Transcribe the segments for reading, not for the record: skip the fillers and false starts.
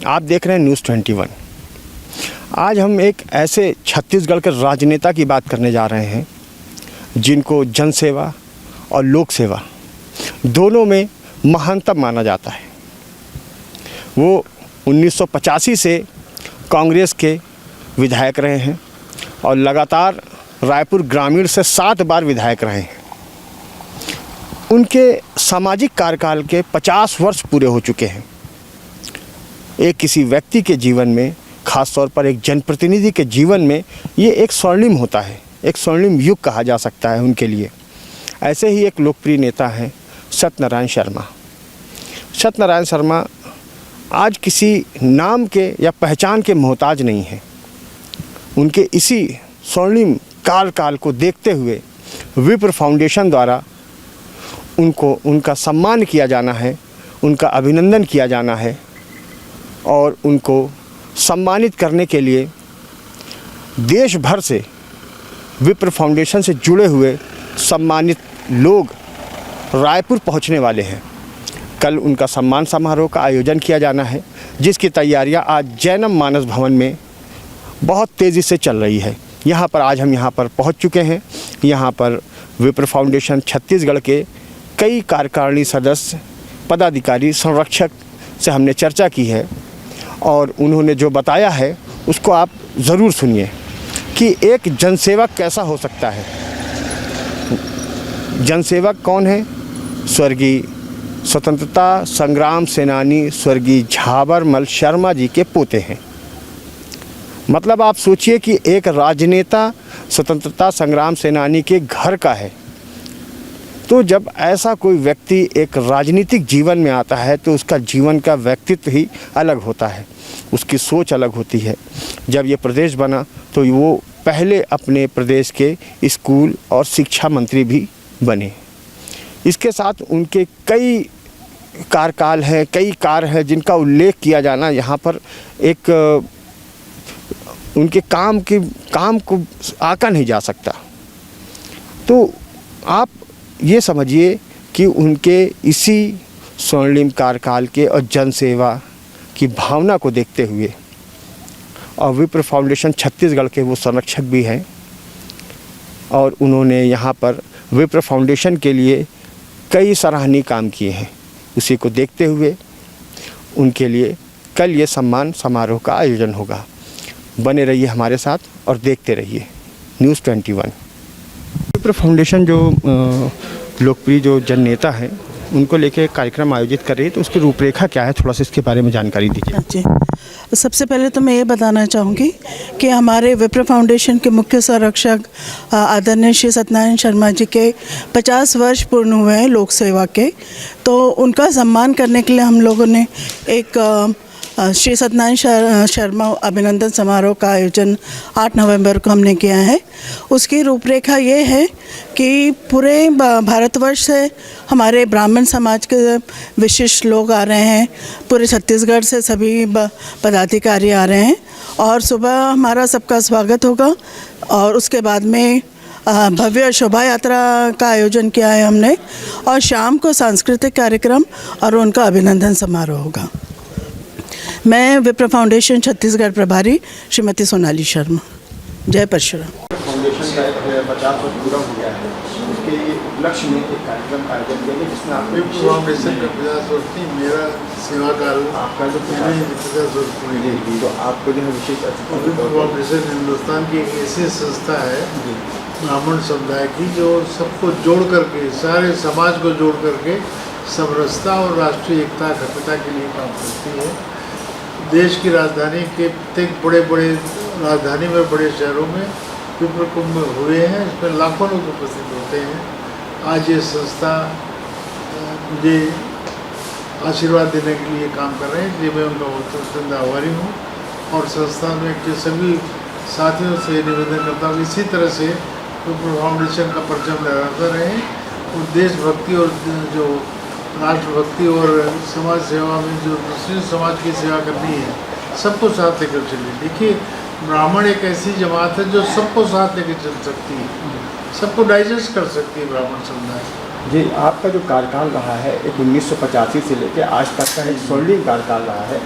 आप देख रहे हैं न्यूज़ 21। आज हम एक ऐसे छत्तीसगढ़ के राजनेता की बात करने जा रहे हैं जिनको जनसेवा और लोक सेवा दोनों में महानतम माना जाता है। वो 1985 से कांग्रेस के विधायक रहे हैं और लगातार रायपुर ग्रामीण से 7 बार विधायक रहे हैं। उनके सामाजिक कार्यकाल के 50 वर्ष पूरे हो चुके हैं। एक किसी व्यक्ति के जीवन में, ख़ास तौर पर एक जनप्रतिनिधि के जीवन में, ये एक स्वर्णिम होता है, एक स्वर्णिम युग कहा जा सकता है उनके लिए। ऐसे ही एक लोकप्रिय नेता हैं सत्यनारायण शर्मा। सत्यनारायण शर्मा आज किसी नाम के या पहचान के मोहताज नहीं हैं। उनके इसी स्वर्णिम कार्यकाल को देखते हुए विप्र फाउंडेशन द्वारा उनको उनका सम्मान किया जाना है, उनका अभिनंदन किया जाना है और उनको सम्मानित करने के लिए देश भर से विप्र फाउंडेशन से जुड़े हुए सम्मानित लोग रायपुर पहुंचने वाले हैं। कल उनका सम्मान समारोह का आयोजन किया जाना है, जिसकी तैयारियां आज जैनम मानस भवन में बहुत तेज़ी से चल रही है। यहाँ पर आज हम यहाँ पर पहुँच चुके हैं। यहाँ पर विप्र फाउंडेशन छत्तीसगढ़ के कई कार्यकारिणी सदस्य, पदाधिकारी, संरक्षक से हमने चर्चा की है और उन्होंने जो बताया है उसको आप ज़रूर सुनिए कि एक जनसेवक कैसा हो सकता है। जनसेवक कौन है? स्वर्गीय स्वतंत्रता संग्राम सेनानी स्वर्गीय झाबरमल शर्मा जी के पोते हैं। मतलब आप सोचिए कि एक राजनेता स्वतंत्रता संग्राम सेनानी के घर का है। तो जब ऐसा कोई व्यक्ति एक राजनीतिक जीवन में आता है तो उसका जीवन का व्यक्तित्व ही अलग होता है, उसकी सोच अलग होती है। जब ये प्रदेश बना तो वो पहले अपने प्रदेश के स्कूल और शिक्षा मंत्री भी बने। इसके साथ उनके कई कार्यकाल हैं, कई कार्य हैं जिनका उल्लेख किया जाना यहाँ पर एक उनके काम को आका नहीं जा सकता। तो आप ये समझिए कि उनके इसी स्वर्णिम कार्यकाल के और जनसेवा की भावना को देखते हुए और विप्र फाउंडेशन छत्तीसगढ़ के वो संरक्षक भी हैं और उन्होंने यहाँ पर विप्र फाउंडेशन के लिए कई सराहनीय काम किए हैं। उसी को देखते हुए उनके लिए कल ये सम्मान समारोह का आयोजन होगा। बने रहिए हमारे साथ और देखते रहिए न्यूज़ 21। विप्र फाउंडेशन जो लोकप्रिय जो जन नेता हैं उनको लेके कार्यक्रम आयोजित कर रही है, तो उसकी रूपरेखा क्या है, थोड़ा सा इसके बारे में जानकारी दीजिए। जी, सबसे पहले तो मैं ये बताना चाहूँगी कि हमारे विप्र फाउंडेशन के मुख्य संरक्षक आदरणीय श्री सत्यनारायण शर्मा जी के 50 वर्ष पूर्ण हुए हैं लोक सेवा के। तो उनका सम्मान करने के लिए हम लोगों ने एक श्री सत्यनारायण शर्मा अभिनंदन समारोह का आयोजन 8 नवंबर को हमने किया है। उसकी रूपरेखा ये है कि पूरे भारतवर्ष से हमारे ब्राह्मण समाज के विशिष्ट लोग आ रहे हैं, पूरे छत्तीसगढ़ से सभी पदाधिकारी आ रहे हैं और सुबह हमारा सबका स्वागत होगा और उसके बाद में भव्य शोभा यात्रा का आयोजन किया है हमने और शाम को सांस्कृतिक कार्यक्रम और उनका अभिनंदन समारोह होगा। मैं विप्र फाउंडेशन छत्तीसगढ़ प्रभारी श्रीमती सोनाली शर्मा। जय परशुराम। फाउंडेशन का 50 वर्ष पूरा हो गया है, उसके उपलक्ष्य में एक कार्यक्रम का आयोजन किया गया जिसमें आप विप्र फाउंडेशन का 50 वर्ष नहीं, मेरा सेवा काल आपका जो 50 वर्ष पूरे हुए। तो आपको जो है विशेष विप्र फाउंडेशन हिंदुस्तान की एक ऐसी संस्था है ब्राह्मण समुदाय की जो सबको जोड़ करके, सारे समाज को जोड़ करके समरसता और राष्ट्रीय एकता अखंडता के लिए काम करती है। देश की राजधानी के प्रत्येक बड़े बड़े राजधानी में, बड़े शहरों में विप्र कुंभ हुए हैं, इसमें लाखों लोग उपस्थित होते हैं। आज ये संस्था मुझे आशीर्वाद देने के लिए काम कर रहे हैं, इसलिए मैं उनका बहुत आभारी हूँ और संस्था में के सभी साथियों से निवेदन करता हूँ इसी तरह से विप्र फाउंडेशन का परचम लहराते रहें और देशभक्ति और जो राष्ट्रभक्ति और समाज सेवा में जो दूसरे समाज की सेवा करनी है सबको साथ लेकर चलिए। देखिए, ब्राह्मण एक ऐसी जमात है जो सबको साथ लेकर चल सकती है, सबको डाइजेस्ट कर सकती है ब्राह्मण समुदाय। जी, आपका जो कार्यकाल रहा है एक 1985 से लेकर आज तक का एक स्वर्णिम कार्यकाल रहा है।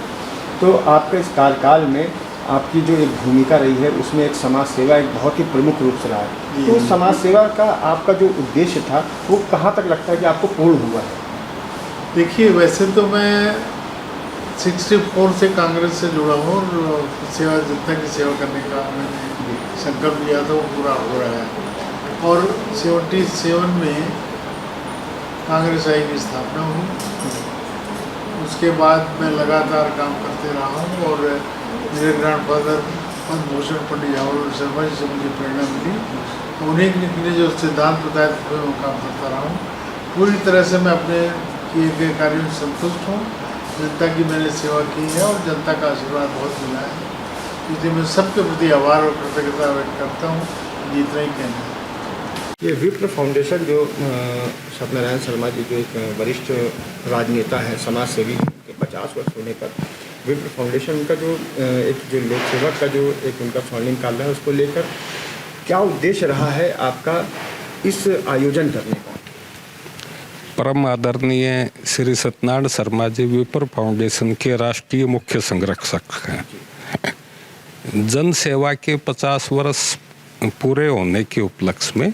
तो आपके इस कार्यकाल में आपकी जो एक भूमिका रही है उसमें एक समाज सेवा एक बहुत ही प्रमुख रूप से रहा है। तो समाज सेवा का आपका जो उद्देश्य था वो कहाँ तक लगता है कि आपको पूर्ण हुआ है? देखिए, वैसे तो मैं 64 से कांग्रेस से जुड़ा हूँ और सेवा जनता की सेवा करने का मैंने संकल्प लिया था, वो पूरा हो रहा है। और 77 में कांग्रेस आई की स्थापना हुई। उसके बाद मैं लगातार काम करते रहा हूँ और मेरे ग्रैंडफादर पद्म भूषण पंडित जवाहरलाल शर्मा जी से मुझे प्रेरणा मिली। उन्हीं ने जो सिद्धांत बताए थे मैं काम करता रहा हूँ। पूरी तरह से मैं अपने किए गए कार्यों से संतुष्ट हूँ। जनता की मैंने सेवा की है और जनता का आशीर्वाद बहुत मिला है, इसलिए मैं सबके प्रति आभार और कृतज्ञता व्यक्त करता हूँ। ये इतना ही कहना है। ये विप्र फाउंडेशन जो सत्यनारायण शर्मा जी जो एक वरिष्ठ राजनेता है, समाज सेवी के 50 वर्ष होने पर विप्र फाउंडेशन उनका जो एक जो लोक सेवक का जो एक उनका स्वर्णिम काल है उसको लेकर क्या उद्देश्य रहा है आपका इस आयोजन करने का? परम आदरणीय श्री सत्यनारायण शर्मा जी विप्र फाउंडेशन के राष्ट्रीय मुख्य संरक्षक हैं। जन सेवा के 50 वर्ष पूरे होने के उपलक्ष्य में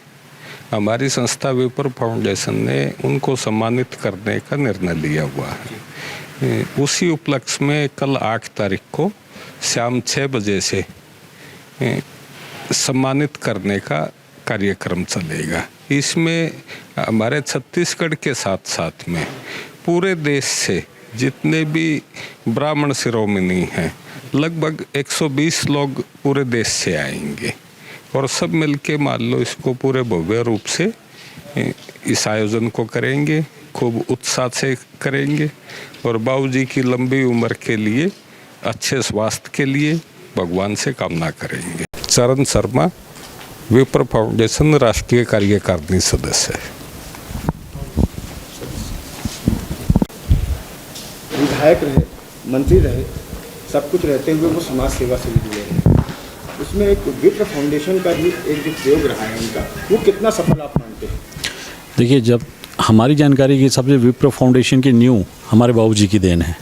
हमारी संस्था विप्र फाउंडेशन ने उनको सम्मानित करने का निर्णय लिया हुआ है। उसी उपलक्ष्य में कल 8 तारीख को शाम 6 बजे से सम्मानित करने का कार्यक्रम चलेगा। इसमें हमारे छत्तीसगढ़ के साथ साथ में पूरे देश से जितने भी ब्राह्मण शिरोमणि हैं लगभग 120 लोग पूरे देश से आएंगे और सब मिलके मान लो इसको पूरे भव्य रूप से इस आयोजन को करेंगे, खूब उत्साह से करेंगे और बाबूजी की लंबी उम्र के लिए, अच्छे स्वास्थ्य के लिए भगवान से कामना करेंगे। चरण शर्मा विप्र फाउंडेशन राष्ट्रीय कार्यकारिणी सदस्य है। विधायक रहे, मंत्री रहे, सब कुछ रहते हुए वो समाज सेवा से भी जुड़े हैं। उसमें एक विप्र फाउंडेशन का भी एक जो प्रयोग रहा है उनका, वो कितना सफल आप मानते हैं? देखिए, जब हमारी जानकारी के हिसाब से विप्र फाउंडेशन की न्यू हमारे बाबूजी की देन है।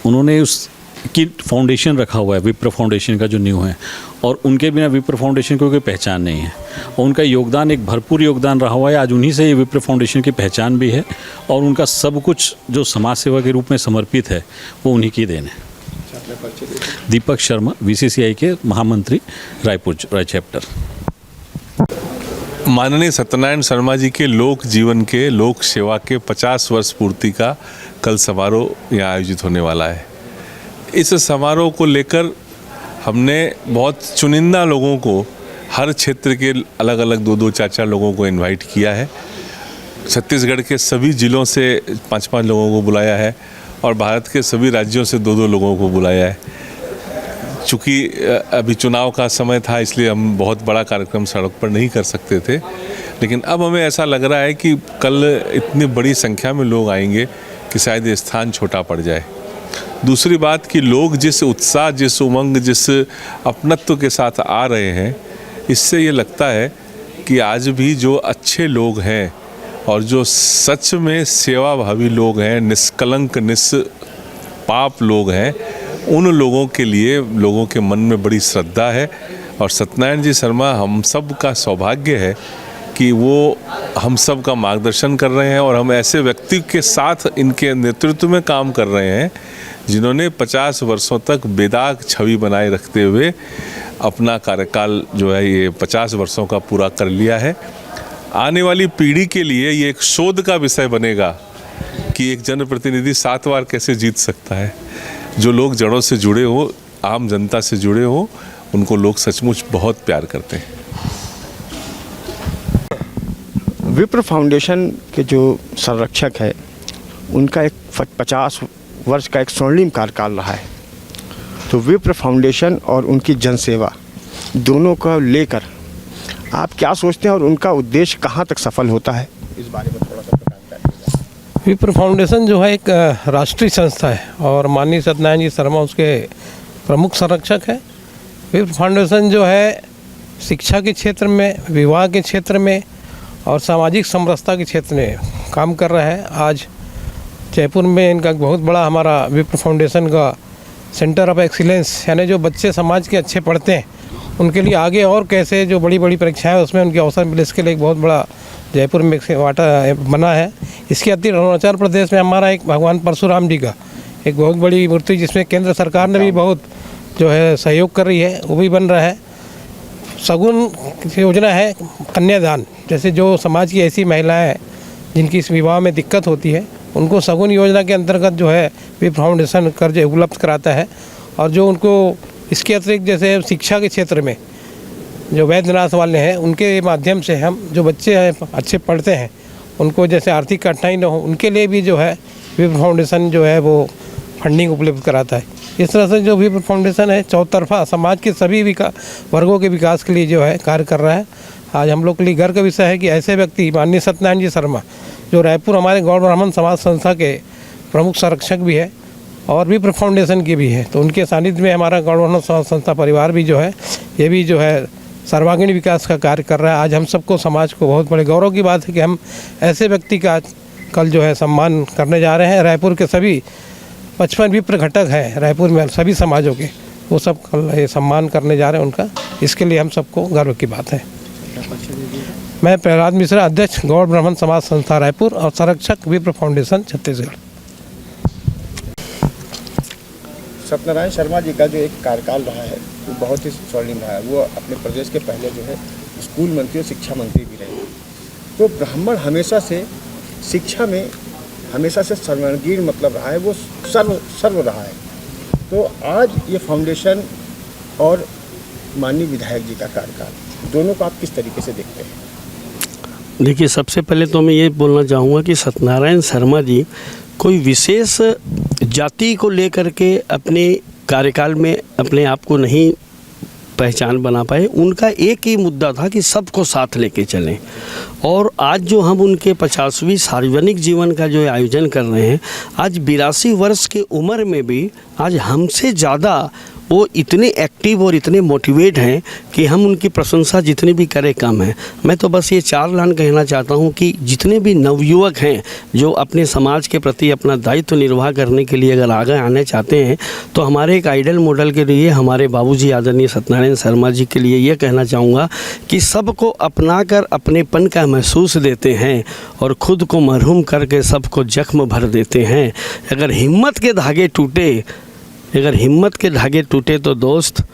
उन्होंने उसकी फाउंडेशन रखा हुआ है, विप्र फाउंडेशन का जो न्यू है, और उनके बिना विप्र फाउंडेशन की कोई पहचान नहीं है और उनका योगदान एक भरपूर योगदान रहा हुआ है। आज उन्हीं से ये विप्र फाउंडेशन की पहचान भी है और उनका सब कुछ जो समाज सेवा के रूप में समर्पित है वो उन्हीं की देन है। दीपक शर्मा, बीसीसीआई के महामंत्री, राय चैप्टर। माननीय सत्यनारायण शर्मा जी के लोक जीवन के लोक सेवा के 50 वर्ष पूर्ति का कल समारोह यहाँ आयोजित होने वाला है। इस समारोह को लेकर हमने बहुत चुनिंदा लोगों को, हर क्षेत्र के अलग अलग 2-2, 4-4 लोगों को इनवाइट किया है। छत्तीसगढ़ के सभी ज़िलों से 5-5 लोगों को बुलाया है और भारत के सभी राज्यों से 2-2 लोगों को बुलाया है। चूँकि अभी चुनाव का समय था इसलिए हम बहुत बड़ा कार्यक्रम सड़क पर नहीं कर सकते थे, लेकिन अब हमें ऐसा लग रहा है कि कल इतनी बड़ी संख्या में लोग आएंगे कि शायद ये स्थान छोटा पड़ जाए। दूसरी बात कि लोग जिस उत्साह, जिस उमंग, जिस अपनत्व के साथ आ रहे हैं, इससे ये लगता है कि आज भी जो अच्छे लोग हैं और जो सच में सेवाभावी लोग हैं, निष्कलंक निष्पाप लोग हैं, उन लोगों के लिए लोगों के मन में बड़ी श्रद्धा है। और सत्यनारायण जी शर्मा हम सब का सौभाग्य है कि वो हम सब का मार्गदर्शन कर रहे हैं और हम ऐसे व्यक्ति के साथ इनके नेतृत्व में काम कर रहे हैं जिन्होंने 50 वर्षों तक बेदाग छवि बनाए रखते हुए अपना कार्यकाल जो है ये 50 वर्षों का पूरा कर लिया है। आने वाली पीढ़ी के लिए ये एक शोध का विषय बनेगा कि एक जनप्रतिनिधि 7 बार कैसे जीत सकता है। जो लोग जड़ों से जुड़े हो, आम जनता से जुड़े हो, उनको लोग सचमुच बहुत प्यार करते हैं। विप्र फाउंडेशन के जो संरक्षक है उनका एक 50 वर्ष का एक स्वर्णिम कार्यकाल रहा है। तो विप्र फाउंडेशन और उनकी जनसेवा दोनों को लेकर आप क्या सोचते हैं और उनका उद्देश्य कहाँ तक सफल होता है, इस बारे में थोड़ा सा बताएं। विप्र फाउंडेशन जो है एक राष्ट्रीय संस्था है और माननीय सत्यनारायण जी शर्मा उसके प्रमुख संरक्षक है। विप्र फाउंडेशन जो है शिक्षा के क्षेत्र में, विवाह के क्षेत्र में और सामाजिक समरसता के क्षेत्र में काम कर रहा है। आज जयपुर में इनका बहुत बड़ा हमारा विप्र फाउंडेशन का सेंटर ऑफ एक्सीलेंस, यानी जो बच्चे समाज के अच्छे पढ़ते हैं उनके लिए आगे और कैसे जो बड़ी बड़ी परीक्षाएं उसमें उनके अवसर मिले, इसके लिए एक बहुत बड़ा जयपुर में वाटर बना है। इसके अतिरिक्त अरुणाचल प्रदेश में हमारा एक भगवान परशुराम जी का एक बहुत बड़ी मूर्ति, जिसमें केंद्र सरकार ने भी बहुत जो है सहयोग कर रही है, वो भी बन रहा है। सगुन योजना है कन्यादान, जैसे जो समाज की ऐसी महिलाएं हैं जिनकी इस विवाह में दिक्कत होती है, उनको सगुन योजना के अंतर्गत जो है विप्र फाउंडेशन कर्ज उपलब्ध कराता है। और जो उनको इसके अतिरिक्त जैसे शिक्षा के क्षेत्र में जो वैद्यनाथ वाले हैं, उनके माध्यम से हम जो बच्चे हैं अच्छे पढ़ते हैं, उनको जैसे आर्थिक कठिनाई न हो, उनके लिए भी जो है विप्र फाउंडेशन जो है वो फंडिंग उपलब्ध कराता है। इस तरह से जो विप्र फाउंडेशन है चौतरफा समाज के सभी वर्गों के विकास के लिए जो है कार्य कर रहा है। आज हम लोग के लिए गर्व का विषय है कि ऐसे व्यक्ति माननीय सत्यनारायण जी शर्मा, जो रायपुर हमारे गौड़ ब्राह्मण समाज संस्था के प्रमुख संरक्षक भी है और विप्र फाउंडेशन की भी है, तो उनके सानिध्य में हमारा गौड़ ब्राह्मण समाज संस्था परिवार भी जो है ये भी जो है सर्वांगीण विकास का कार्य कर रहा है। आज हम सबको समाज को बहुत बड़े गौरव की बात है कि हम ऐसे व्यक्ति का कल जो है सम्मान करने जा रहे हैं। रायपुर के सभी 55 विप्र घटक हैं रायपुर में सभी समाजों के, वो सब कल ये सम्मान करने जा रहे हैं उनका, इसके लिए हम सबको गर्व की बात है। मैं प्रहलाद मिश्रा, अध्यक्ष गौड़ ब्राह्मण समाज संस्था रायपुर और संरक्षक विप्र फाउंडेशन छत्तीसगढ़। सत्यनारायण शर्मा जी का जो एक कार्यकाल रहा है वो बहुत ही स्वर्णिम रहा है। वो अपने प्रदेश के पहले जो है स्कूल मंत्री और शिक्षा मंत्री भी रहे। तो ब्राह्मण हमेशा से शिक्षा में हमेशा से सर्वांगीण मतलब रहा है, वो सर्व रहा है। तो आज ये फाउंडेशन और माननीय विधायक जी का कार्यकाल, दोनों को आप किस तरीके से देखते हैं? देखिए, सबसे पहले तो मैं ये बोलना चाहूँगा कि सत्यनारायण शर्मा जी कोई विशेष जाति को लेकर के अपने कार्यकाल में अपने आप को नहीं पहचान बना पाए। उनका एक ही मुद्दा था कि सबको साथ लेके चलें। और आज जो हम उनके 50वीं सार्वजनिक जीवन का जो आयोजन कर रहे हैं, आज 82 वर्ष की उम्र में भी आज हमसे ज़्यादा वो इतने एक्टिव और इतने मोटिवेट हैं कि हम उनकी प्रशंसा जितनी भी करें कम है। मैं तो बस ये 4 लाइन कहना चाहता हूँ कि जितने भी नवयुवक हैं जो अपने समाज के प्रति अपना दायित्व निर्वाह करने के लिए अगर आगे आने चाहते हैं, तो हमारे एक आइडल मॉडल के लिए हमारे बाबूजी आदरणीय सत्यनारायण शर्मा जी के लिए ये कहना चाहूँगा कि सबको अपनाकर अपनेपन का महसूस देते हैं और ख़ुद को मरहूम करके सबको जख्म भर देते हैं। अगर हिम्मत के धागे टूटे तो दोस्त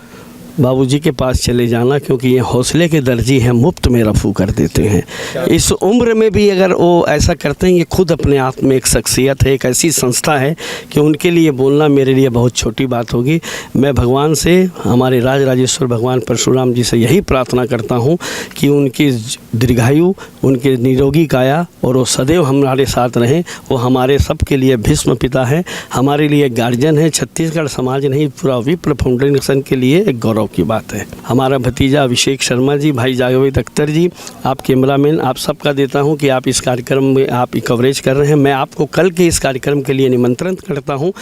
बाबूजी के पास चले जाना, क्योंकि ये हौसले के दर्जी हैं, मुफ्त में रफू कर देते हैं। इस उम्र में भी अगर वो ऐसा करते हैं, ये खुद अपने आप में एक शख्सियत है, एक ऐसी संस्था है कि उनके लिए बोलना मेरे लिए बहुत छोटी बात होगी। मैं भगवान से, हमारे राज राजेश्वर भगवान परशुराम जी से यही प्रार्थना करता हूँ कि उनकी दीर्घायु, उनके निरोगी काया और वो सदैव हमारे साथ रहें। वो हमारे सब के लिए भीष्म पिता है, हमारे लिए गार्जियन है। छत्तीसगढ़ समाज नहीं, पूरा विप्र फाउंडेशन के लिए एक गौरव की बात है। हमारा भतीजा अभिषेक शर्मा जी, भाई जावेद अख्तर जी, आप कैमरामैन, आप सबका देता हूं कि आप इस कार्यक्रम में आप कवरेज कर रहे हैं। मैं आपको कल के इस कार्यक्रम के लिए निमंत्रण करता हूं,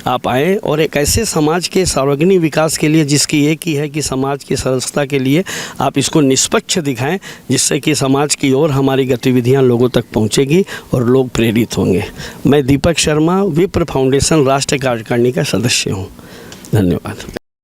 आप आएँ और एक ऐसे समाज के सार्वजनिक विकास के लिए जिसकी एक ही है कि समाज की सदस्यता के लिए आप इसको निष्पक्ष दिखाएं, जिससे कि समाज की ओर हमारी गतिविधियां लोगों तक पहुंचेगी और लोग प्रेरित होंगे। मैं दीपक शर्मा, विप्र फाउंडेशन राष्ट्रीय कार्यकारिणी का सदस्य हूँ। धन्यवाद।